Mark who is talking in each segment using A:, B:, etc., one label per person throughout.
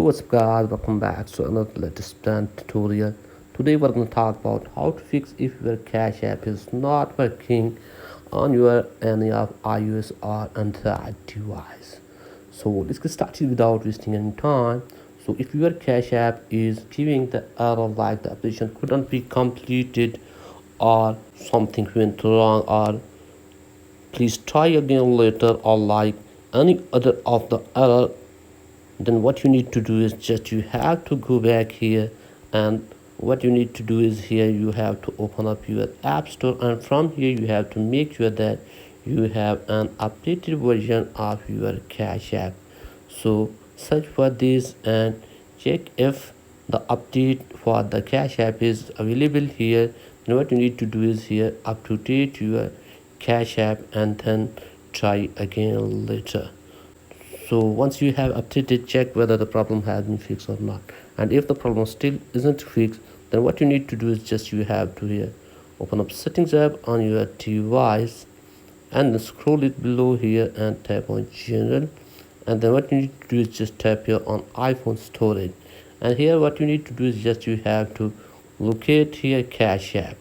A: what's up guys, welcome back to another latest plan tutorial. Today we're going to talk about how to fix if your Cash App is not working on your any of iOS or Android device. So let's get started without wasting any time. So if your Cash App is giving the error like the application couldn't be completed or something went wrong, or please try again later, or like any other of the error, then what you need to do is just you have to go back here, and what you need to do is here you have to open up your app store, and from here you have to make sure that you have an updated version of your Cash App. So search for this and check if the update for the Cash App is available here. Then what you need to do is here up to date your Cash App and then try again later. So once you have updated, check whether the problem has been fixed or not. And if the problem still isn't fixed, then what you need to do is just you have to here open up settings app on your device, and then scroll it below here and tap on general. And then what you need to do is just tap here on iPhone storage. And here what you need to do is just you have to locate here Cash App.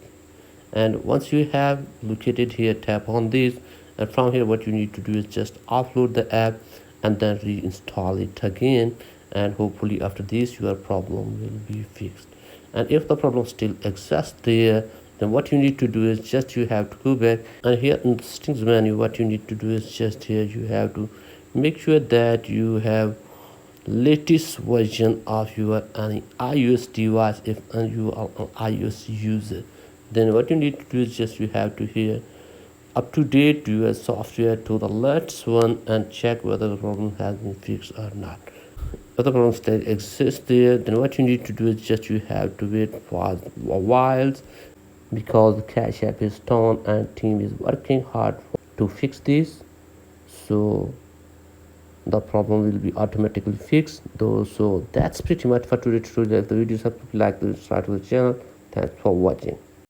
A: And once you have located here, tap on this, and from here what you need to do is just offload the app and then reinstall it again, and hopefully after this your problem will be fixed. And if the problem still exists there, then what you need to do is just you have to go back, and here in the settings menu what you need to do is just here you have to make sure that you have latest version of your any iOS device. If you are an iOS user, then what you need to do is just you have to here up to date your software to the latest one and check whether the problem has been fixed or not. If the problem still exists there, then what you need to do is just you have to wait for a while, because the Cash App is down and team is working hard to fix this. So the problem will be automatically fixed though. So that's pretty much for today's tutorial. If the video is helpful, like, subscribe to the channel. Thanks for watching.